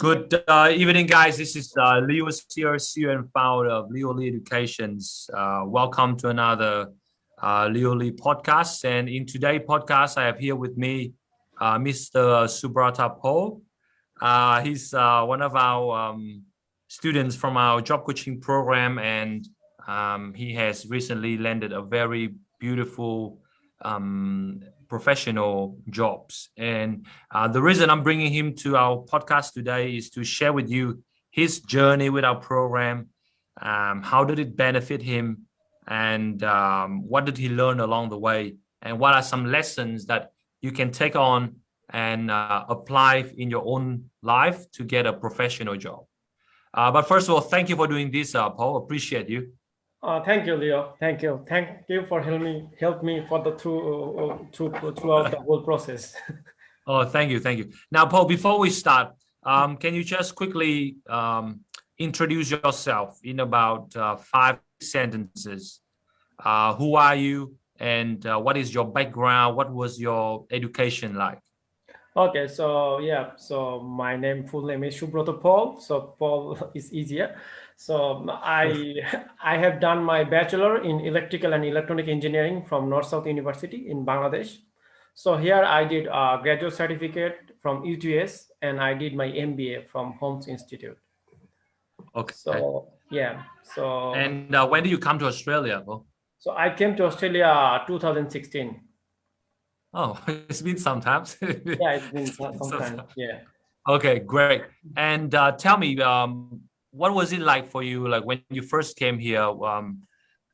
Good evening, guys. This is 𝗬𝗢𝗡𝗚 CEO and founder of 𝗬𝗢𝗡𝗚 Educations. Welcome to another 𝗬𝗢𝗡𝗚 podcast. And in today's podcast, I have here with me Mr. Subrata Paul. He's one of our students from our job coaching program, and he has recently landed a very beautiful professional jobs. And the reason I'm bringing him to our podcast today is to share with you his journey with our program. How did it benefit him, and what did he learn along the way, and what are some lessons that you can take on and apply in your own life to get a professional job. But first of all, thank you for doing this, Paul. Appreciate you. Thank you, Leo. Thank you for help me for the throughout the whole process. Oh, thank you. Now, Paul, before we start, can you just quickly introduce yourself in about 5 sentences? Who are you, and what is your background? What was your education like? Okay, so yeah, so my full name is Subrata Paul. So Paul is easier. So I have done my bachelor in electrical and electronic engineering from North South University in Bangladesh. So here I did a graduate certificate from UTS, and I did my MBA from Holmes Institute. Okay. So yeah. So and when did you come to Australia, Paul? So I came to Australia 2016. Oh, it's been some time. Yeah, it's been some time. Yeah. Okay, great. And tell me, what was it like for you? Like when you first came here,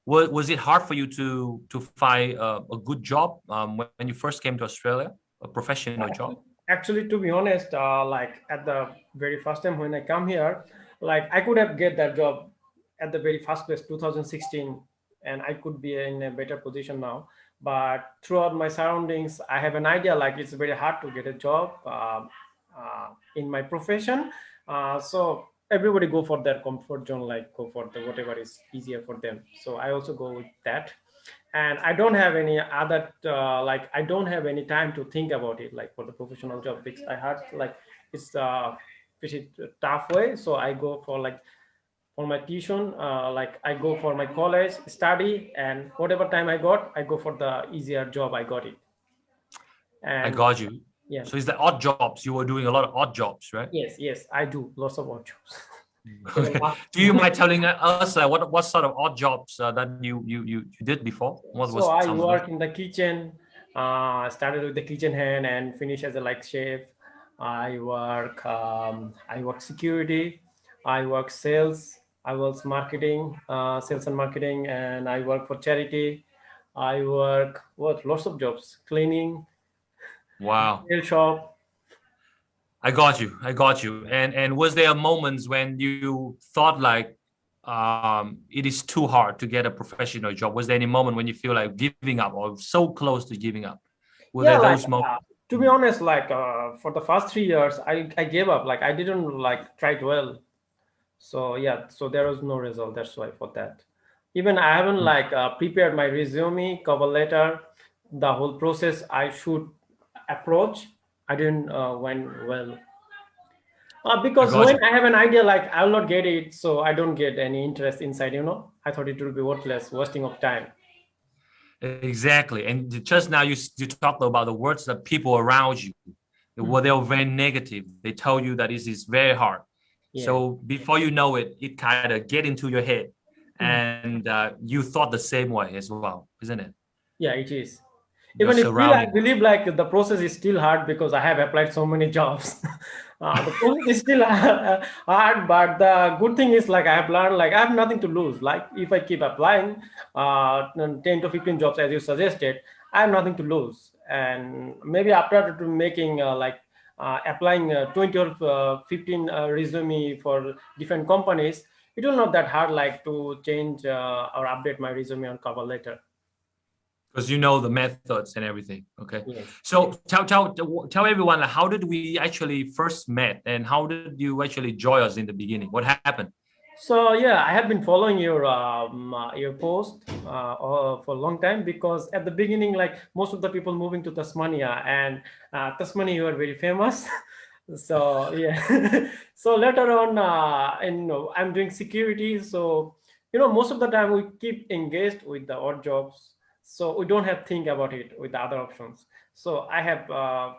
was it hard for you to find a good job when you first came to Australia, a professional job? Actually, to be honest, like at the very first time when I come here, like I could have get that job at the very first place, 2016, and I could be in a better position now. But throughout my surroundings, I have an idea like it's very hard to get a job in my profession. So everybody go for their comfort zone, like go for the whatever is easier for them. So I also go with that. And I don't have any other, I don't have any time to think about it, like for the professional job, because I had like, it's a pretty tough way. So I go for like, for my tuition, like I go for my college study, and whatever time I go for the easier job. I got it. And I got you. Yeah. So it's the odd jobs. You were doing a lot of odd jobs, right? Yes, I do lots of odd jobs. Okay. Do you mind telling us what sort of odd jobs that you did before? So I work in the kitchen. Started with the kitchen hand and finished as a like chef. I work security. I work sales. I work marketing, sales and marketing, and I work for charity. I work lots of jobs, cleaning. Wow. Shop. I got you. And was there moments when you thought like it is too hard to get a professional job? Was there any moment when you feel like giving up or so close to giving up? Were there those moments? To be honest, like for the first 3 years, I gave up. Like I didn't like try it well. So yeah, so there was no result. That's why for that. Even I haven't like prepared my resume, cover letter, the whole process I should approach. I didn't went well. Because when I have an idea, like I will not get it, so I don't get any interest inside, I thought it would be worthless, wasting of time. Exactly. And just now you talked about the words that people around you, well, they were very negative. They told you that this is very hard. Yeah. So before you know it, it kind of get into your head, and you thought the same way as well, isn't it? Yeah, it is. Even if I believe like the process is still hard because I have applied so many jobs. The process is still hard, but the good thing is like I have learned like I have nothing to lose. Like if I keep applying 10 to 15 jobs as you suggested, I have nothing to lose. And maybe after making applying 20 or 15 resume for different companies, it will not that hard like to change or update my resume on cover letter. Because you know the methods and everything. Okay. Yes. So tell everyone, how did we actually first met, and how did you actually join us in the beginning? What happened? So yeah, I have been following your post for a long time, because at the beginning, like most of the people moving to Tasmania, and Tasmania, you are very famous. So yeah. So later on, I'm doing security. So most of the time we keep engaged with the odd jobs, so we don't have think about it with the other options. So I have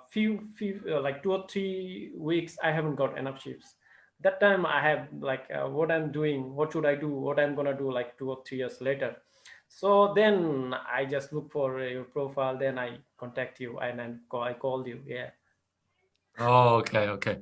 few like 2 or 3 weeks I haven't got enough shifts. That time I have like what I'm doing, what should I do, what I'm gonna do like 2 or 3 years later. So then I just look for your profile, then I contact you, and then I called you. Yeah. Oh, okay, okay.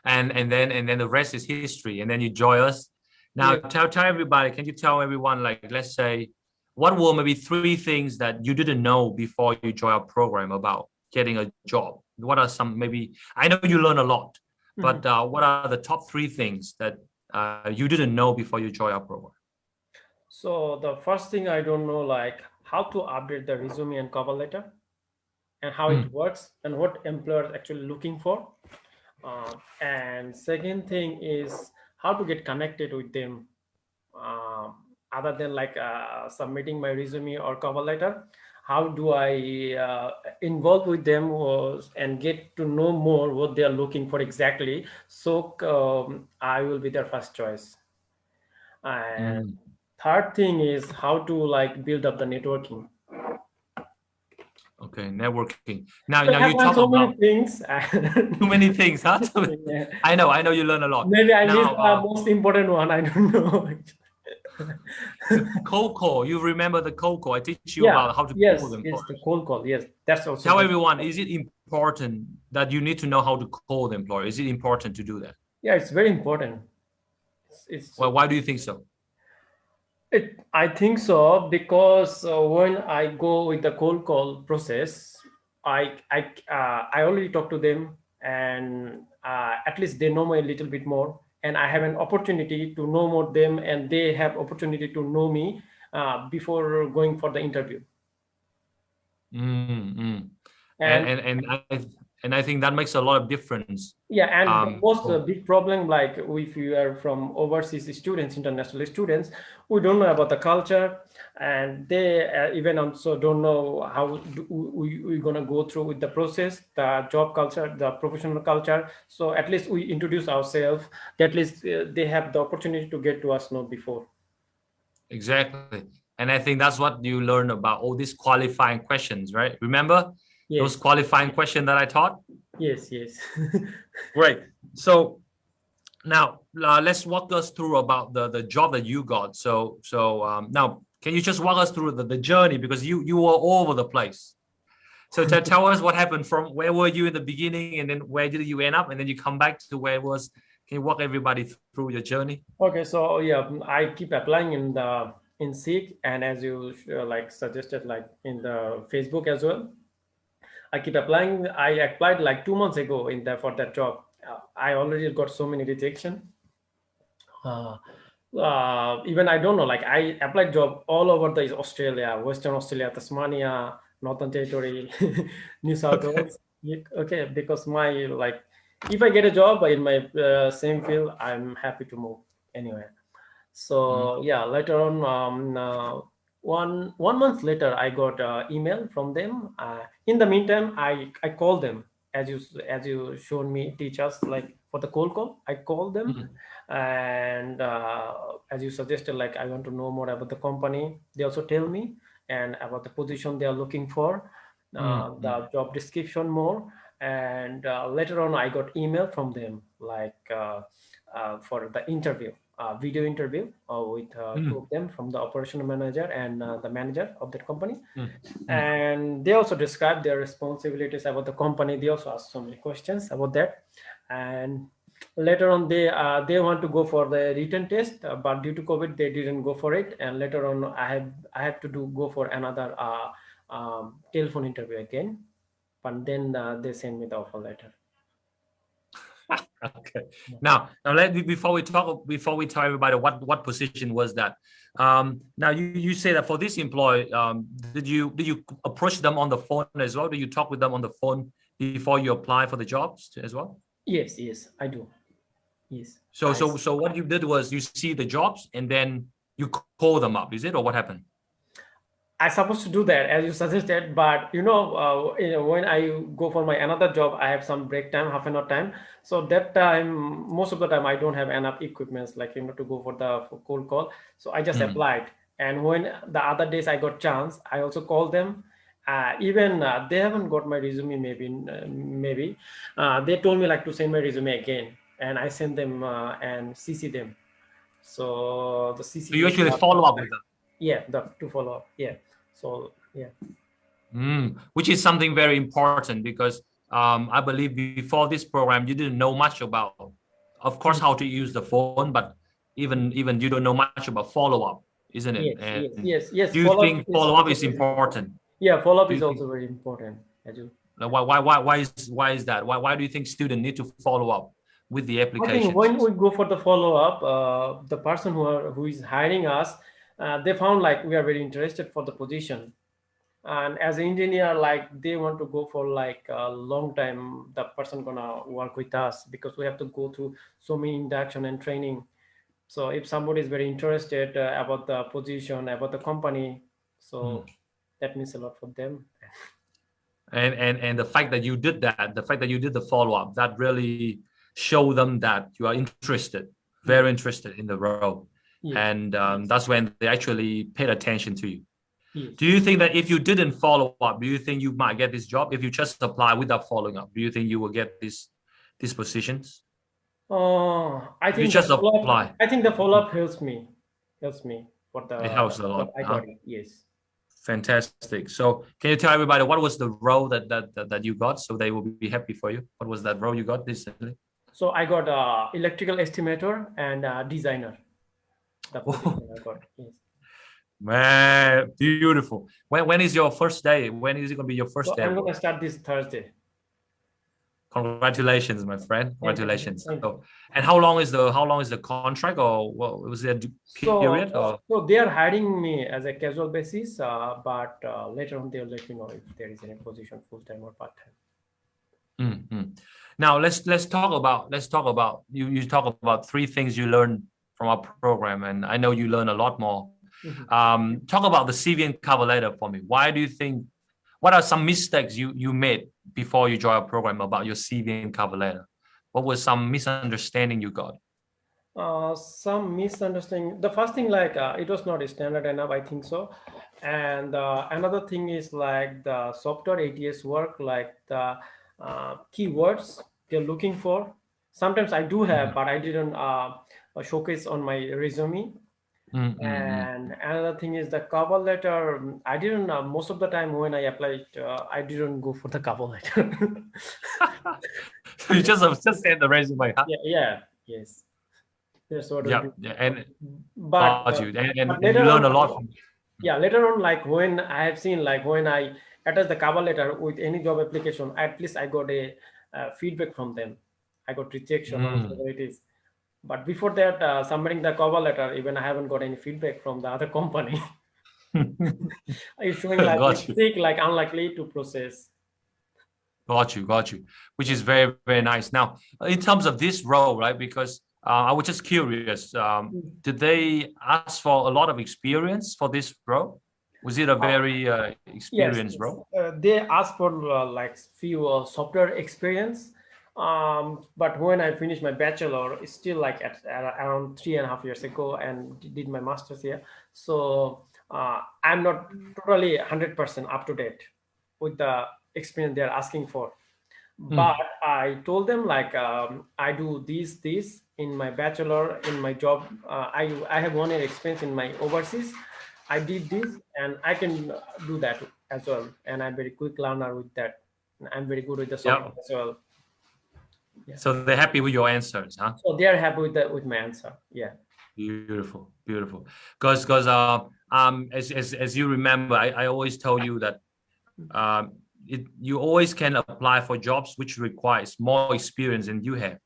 And then the rest is history. And then you join us. Now Yeah. tell everybody, can you tell everyone, like, let's say, what were maybe 3 things that you didn't know before you join our program about getting a job? What are some, maybe, I know you learn a lot, but what are the top 3 things that you didn't know before you join our program? So the first thing I don't know, like how to update the resume and cover letter, and how it works, and what employers actually looking for. And second thing is how to get connected with them, other than like submitting my resume or cover letter. How do I involve with them and get to know more what they are looking for exactly, so I will be their first choice. And third thing is how to like build up the networking. Okay, networking. Now I you have talk so about many things. too many things, huh? Yeah. I know you learn a lot. Maybe I missed Now, the most important one. I don't know. cold call. You remember the cold call? I teach you Yeah. about how to Yes. call them. Yes. The cold call. Yes. That's also. Tell Very everyone, important. is it important that you need to know how to call the employer? Is it important to do that? Yeah, it's very important. It's Well, why do you think so? I think so because when I go with the cold call process, I already talk to them, and at least they know me a little bit more, and I have an opportunity to know more them, and they have opportunity to know me before going for the interview. And And and I think that makes a lot of difference. yeah, and the most For- big problem, like if you are from overseas students, international students, we don't know about the culture, and they even also don't know how we're gonna go through with the process, the job culture, the professional culture. So at least we introduce ourselves. At least they have the opportunity to get to us know before. Exactly. And I think that's what you learn about all these qualifying questions, right? Remember those Yes, qualifying questions that I taught? yes, yes. Great. So now let's walk us through about the job that you got. So now can you just walk us through the journey, because you were all over the place. So tell us what happened, from where were you in the beginning, and then where did you end up, and then you come back to where it was. Can you walk everybody through your journey? Okay, so yeah, I keep applying in SEEK, and as you like suggested, like in the Facebook as well. I keep applying. I applied like 2 months ago in there for that job. I already got so many rejection. Uh, Even I don't know. Like I applied job all over the Australia, Western Australia, Tasmania, Northern Territory, New South Wales. Okay, because my like, if I get a job in my same field, I'm happy to move anywhere. So yeah, later on, 1 month later, I got email from them. In the meantime, I called them, as you showed me, teach us like for the cold call. I called them, and as you suggested, like I want to know more about the company. They also tell me and about the position they are looking for, the job description more. And later on, I got email from them like for the interview, video interview with two of them, from the operational manager and the manager of that company. And they also described their responsibilities about the company. They also asked so many questions about that. And later on, they want to go for the written test, but due to COVID, they didn't go for it. And later on, I have to go for another telephone interview again. But then they sent me the offer letter. Okay. Now before we tell everybody what position was that. Now you say that for this employee, did you approach them on the phone as well? Do you talk with them on the phone before you apply for the jobs as well? Yes, I do. Yes. So what you did was you see the jobs and then you call them up, is it, or what happened? I supposed to do that as you suggested, but when I go for my another job, I have some break time, half an hour time. So that time, most of the time, I don't have enough equipments like to go for cold call. So I just Mm. applied, and when the other days I got chance, I also called them. Even they haven't got my resume. Maybe they told me like to send my resume again, and I sent them and CC them. So the So CC you just actually follow up with them. yeah, the to follow up. Yeah. So yeah. Which is something very important because I believe before this program you didn't know much about, of course, how to use the phone, but even you don't know much about follow up, isn't it? And Yes. do you Follow up think is follow up also is very important. important? Yeah, follow up Do is you think also very important. Aju. why is that? Why do you think students need to follow up with the I think applications? when we go for the follow up, the person who is hiring us, they found like we are very interested for the position, and as an engineer, like they want to go for like a long time. The person gonna work with us because we have to go through so many induction and training. So if somebody is very interested about the position, about the company, so that means a lot for them. And the fact that you did that, the fact that you did the follow up, that really show them that you are interested, very interested in the role, Yes. and that's when they actually paid attention to you. Yes. Do you think that if you didn't follow up, do you think you might get this job? If you just apply without following up, do you think you will get these positions? I If you think the just follow up. apply, I think the follow up helps me. For it the helps a what lot. I Huh? got it. Yes. Fantastic. So can you tell everybody what was the role that you got, so they will be happy for you? What was that role you got recently? So I got electrical estimator and designer. The position I got. Yes. Man, beautiful. When is your first day? When is it gonna be your first So day I'm of gonna work? start this Thursday. Congratulations, my friend. Thank you. Congratulations. Thank you. So, and how long is the contract, or what was there a So, period or? so they are hiring me as a casual basis, but later on they'll let me know if there is any position full time or part time. Now let's talk about you talk about three things you learned from our program, and I know you learn a lot more. Talk about the CV and cover letter for me. Why do you think? What are some mistakes you made before you joined our program about your CV and cover letter? What was some misunderstanding you got? Some misunderstanding. The first thing, like it was not standard enough, I think so. And another thing is like the software ATS work, like the keywords they're looking for. Sometimes I do have, but I didn't showcase on my resume. And another thing is the cover letter. I didn't. Most of the time when I applied, I didn't go for the cover letter. You just send the resume, huh? Yeah. Yes. That's what we do. And But, got you, and later you learn a on, lot from. yeah, later on, like when I have seen, like when I attach the cover letter with any job application, at least I got a feedback from them. I got rejection or whatever it is. But before that, submitting the cover letter, even I haven't got any feedback from the other company. It's showing like Got it's you. sick, like unlikely to process. Got you, which is very, very nice. Now, in terms of this role, right? Because I was just curious, did they ask for a lot of experience for this role? Was it a very Yes, experienced role? they asked for like few software experience. But when I finished my bachelor, it's still like at around 3.5 years ago, and did my master's here. So I'm not totally 100% up to date with the experience they're asking for. But I told them like I do this in my bachelor, in my job. I have 1 year experience in my overseas. I did this, and I can do that as well. And I'm very quick learner with that. I'm very good with the software Yeah. as well. So they're happy with your answers, huh? So they are happy with my answer. Yeah. Beautiful. Because as you remember, I always tell you that you always can apply for jobs which requires more experience than you have.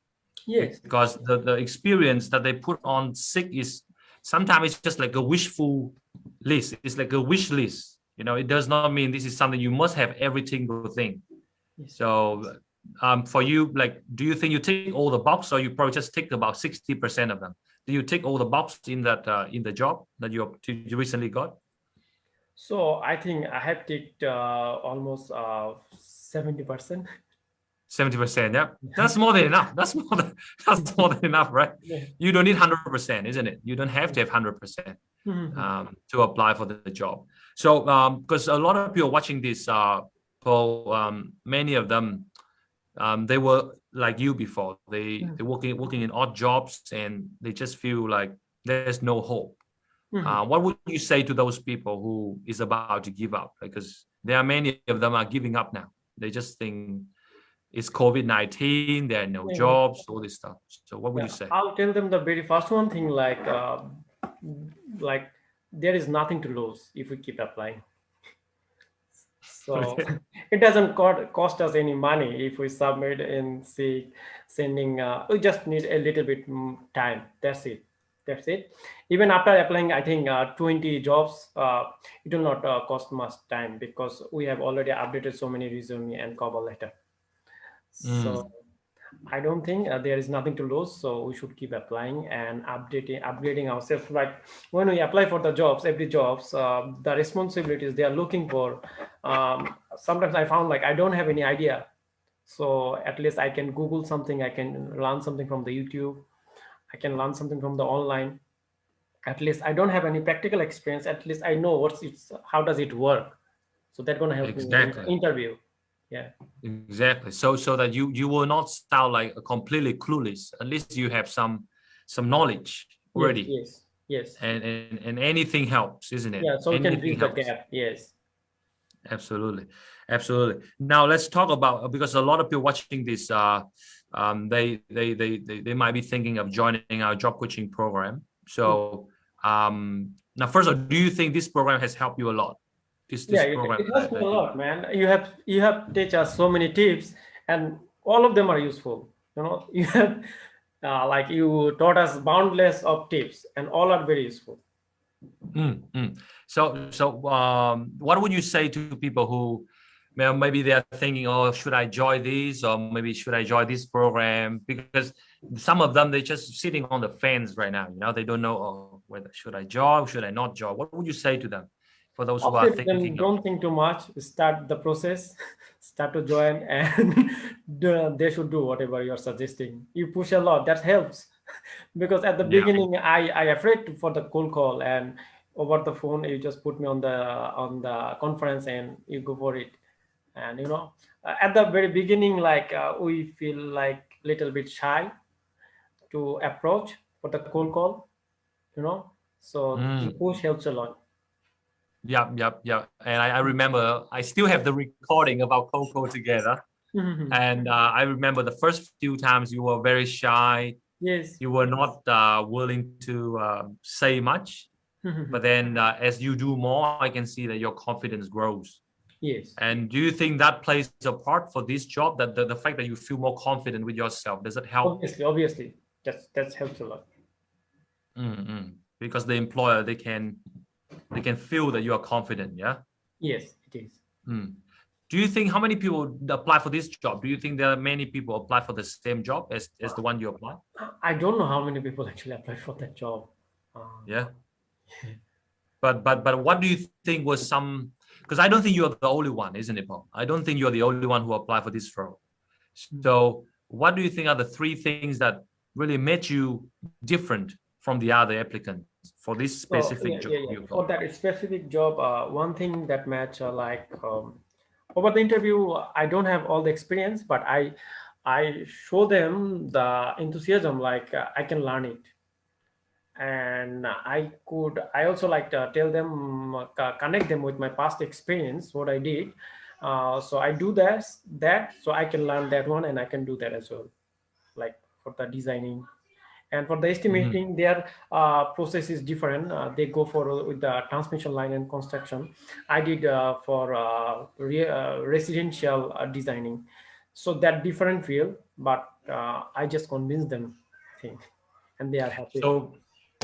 Yes. Because the experience that they put on sick is sometimes it's just like a wishful list. It's like a wish list. It does not mean this is something you must have every single thing. Yes. So for you, like, do you think you tick all the boxes, or you probably just tick about 60% of them? Do you tick all the boxes in that in the job that you recently got? So I think I have ticked almost 70%. 70%, yeah. That's more than enough. That's more than enough, right? Yeah. You don't need 100%, isn't it? You don't have to have 100% Mhm. to apply for the job. So because a lot of people watching this, Paul, many of them, they were like you before. They working in odd jobs, and they just feel like there's no hope. Mhm. What would you say to those people who is about to give up? Because there are many of them are giving up now. They just think it's COVID-19, there are no Yeah. jobs, all this stuff. So what would Yeah, you say? I'll tell them the very first one thing, like there is nothing to lose if we keep applying. So Okay. it doesn't cost us any money if we submit and say sending. We just need a little bit time. That's it. That's it. Even after applying, I think 20 jobs, it will not cost much time because we have already updated so many resume and cover letter. So Mm. I don't think there is nothing to lose, so we should keep applying and upgrading ourselves. Like when we apply for the jobs, every jobs, the responsibilities they are looking for. Sometimes I found like I don't have any idea, so at least I can Google something, I can learn something from the YouTube, I can learn something from the online. At least I don't have any practical experience. At least I know how does it work. So that's gonna help me in the Exactly. interview. Yeah. Exactly. So that you will not sound like a completely clueless. At least you have some knowledge Yes. already. Yes. Yes. And anything helps, isn't it? Yeah. So we can Anything bridge the helps. gap. Yes. Absolutely. Absolutely. Now let's talk about, because a lot of people watching this, they might be thinking of joining our job coaching program. So now first of all, do you think this program has helped you a lot? Yeah, This it, program it helps me a that you, lot, man. You have teach us so many tips, and all of them are useful. You have like you taught us boundless of tips, and all are very useful. So what would you say to people who, well, maybe they are thinking, oh, should I join this, or maybe should I join this program? Because some of them, they're just sitting on the fence right now. They don't know, oh, whether should I join, should I not join? What would you say to them, for those who I'll are say to them, thinking of? don't think too much. Start the process, start to join, and they should do whatever you're suggesting. You push a lot, that helps. Because at the Yeah. beginning, I afraid for the cold call, and over the phone, you just put me on the conference, and you go for it. And at the very beginning, like we feel like little bit shy to approach for the cold call. You know, so the Mm. push helps a lot. Yeah. And I remember, I still have the recording of our Coco together. And I remember the first few times you were very shy. Yes. You were not willing to say much. But then as you do more, I can see that your confidence grows. Yes. And do you think that plays a part for this job, that the fact that you feel more confident with yourself, does it help? Obviously, that helps a lot. Because the employer, they can feel that you are confident. Yeah. Yes, it is. Do you think, how many people apply for this job? Do you think there are many people apply for the same job as the one you apply? I don't know how many people actually apply for that job. Yeah. But what do you think was some, because I don't think you're the only one, isn't it, Paul? I don't think you're the only one who applied for this role. So what do you think are the three things that really made you different from the other applicants for this specific job? For that specific job, one thing that match over the interview, I don't have all the experience, but I show them the enthusiasm, like I can learn it. And I also like to tell them, connect them with my past experience, what I did. So I do that so I can learn that one, and I can do that as well, like for the designing. And for the estimating, their process is different. They go for with the transmission line and construction. I did for residential designing, so that different field. But I just convinced them, I think, and they are happy. So,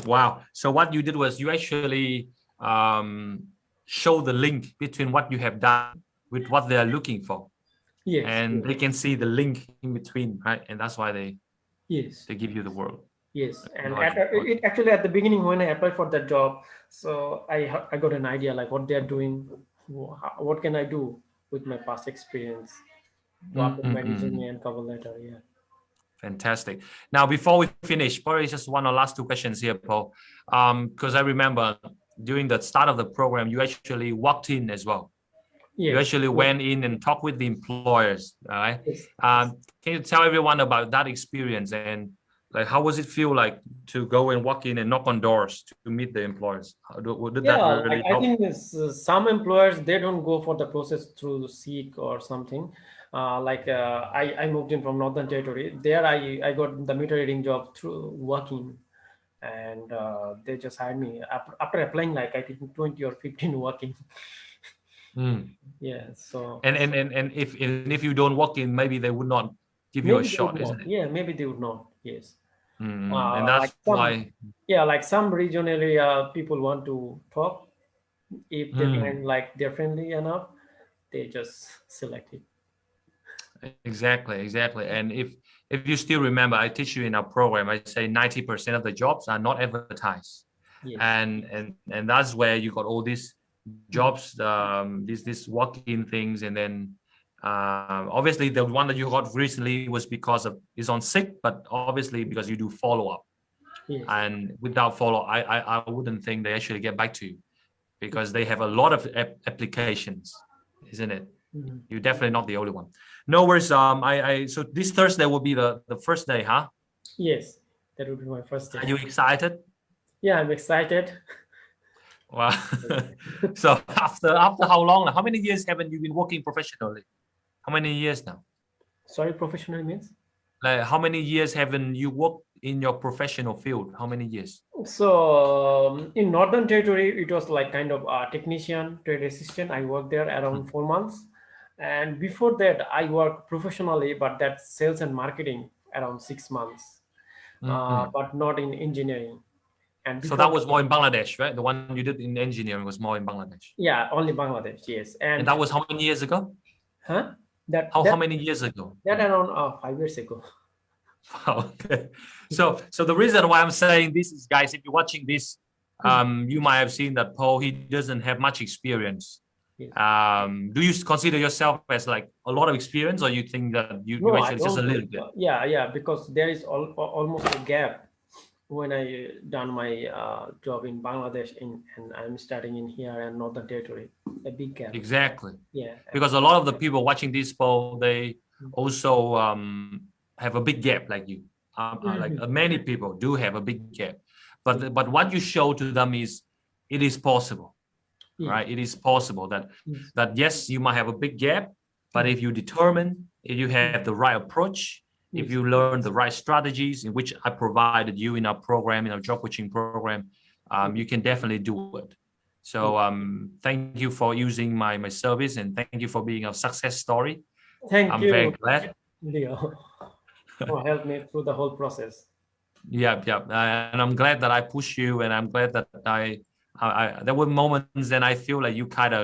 wow. So what you did was you actually show the link between what you have done with what they are looking for. Yes. And they can see the link in between, right? And that's why they Yes. they give you the work. Yes, and Got you, got you. it actually at the beginning when I applied for that job, so I got an idea like what they're doing, what can I do with my past experience after my resume and cover letter. Yeah. Fantastic. Now, before we finish, probably just one or last two questions here, Paul. Because I remember during the start of the program, you actually walked in as well. Yes. You actually went in and talked with the employers, all right? Yes. Can you tell everyone about that experience and like how was it feel like to go and walk in and knock on doors to meet the employers? Did that really help? I think some employers they don't go for the process through Seek or something. I moved in from Northern Territory. There I got the meter reading job through working, and they just hired me after applying like I think 20 or 15 working. Yeah. So and if you don't walk in, maybe they would not give you a shot, isn't it? Yeah, maybe they would not. Yes. And that's why. Yeah, like some regional area people want to talk. If they find like they're friendly enough, they just select it. Exactly. And if you still remember, I teach you in our program, I say 90% of the jobs are not advertised. Yes. And that's where you got all these jobs, these walk-in things, and then obviously the one that you got recently was because of is on sick, but obviously because you do follow-up. Yes. And without follow, I wouldn't think they actually get back to you because they have a lot of applications, isn't it? You're definitely not the only one. No worries. So this Thursday will be the first day, huh? Yes, that will be my first day. Are you excited? Yeah, I'm excited. Wow. So after how long? How many years haven't you been working professionally? How many years now? Sorry, professional means? Like how many years haven't you worked in your professional field? How many years? So in Northern Territory, it was like kind of a technician, trade assistant. I worked there around 4 months. And before that, I worked professionally, but that's sales and marketing around 6 months, but not in engineering. And so that was more in Bangladesh, right? The one you did in engineering was more in Bangladesh. Yeah, only Bangladesh, yes. And that was how many years ago? Huh? How many years ago? That around 5 years ago. Okay. So the reason why I'm saying this is, guys, if you're watching this, you might have seen that Paul, he doesn't have much experience. Yes. Do you consider yourself as like a lot of experience, or you think that you actually just a little bit? Yeah, because there is almost a gap when I done my job in Bangladesh and I'm starting in here in Northern Territory, a big gap. Exactly. Yeah. Because a lot of the people watching this, Paul, they also have a big gap like you. Many people do have a big gap, but what you show to them is it is possible. Yeah. Right, it is possible that yes, you might have a big gap, but if you determine, if you have the right approach, if you learn the right strategies in which I provided you in our program, in our job coaching program, you can definitely do it. So thank you for using my service, and thank you for being a success story. I'm very glad. Leo, for help me through the whole process. Yeah, and I'm glad that I push you, and I'm glad that there were moments then I feel like you kind of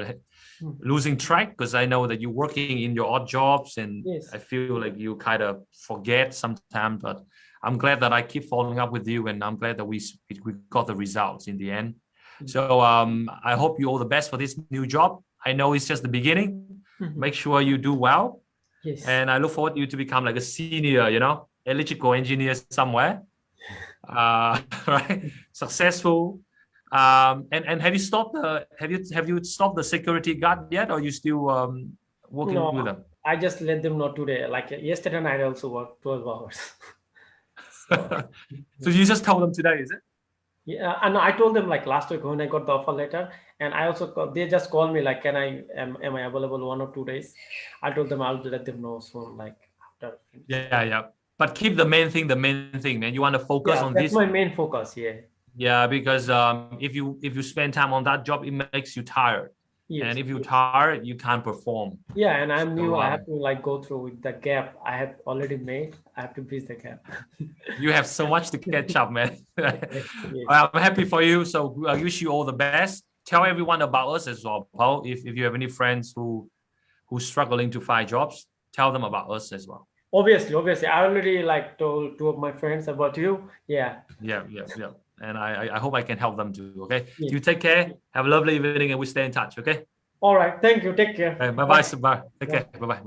losing track, because I know that you're working in your odd jobs, and I feel like you kind of forget sometimes, but I'm glad that I keep following up with you, and I'm glad that we got the results in the end. So I hope you all the best for this new job. I know it's just the beginning. Make sure you do well. Yes. And I look forward to you to become like a senior, electrical engineer somewhere. Right? Successful. And have you stopped the security guard yet, or are you still working with them? I just let them know today. Like yesterday night, I also worked 12 hours. So you just told them today, is it? Yeah, and I told them like last week when I got the offer letter, and I also they just called me like, am I available 1 or 2 days? I told them I'll let them know soon, like after. Yeah. But keep the main thing, man. You want to focus on this. That's my main focus. Yeah. Yeah, because if you spend time on that job, it makes you tired. Yes, and if you're tired, you can't perform. Yeah, and I'm new. I have to like go through with the gap I have already made. I have to bridge the gap. You have so much to catch up, man. Yes. I'm happy for you. So I wish you all the best. Tell everyone about us as well, Paul. If you have any friends who's struggling to find jobs, tell them about us as well. Obviously. I already like told two of my friends about you. Yeah. Yeah. And I hope I can help them too. Okay. Yeah. You take care. Have a lovely evening, and we stay in touch. Okay. All right. Thank you. Take care. Bye bye. Take care. Bye bye.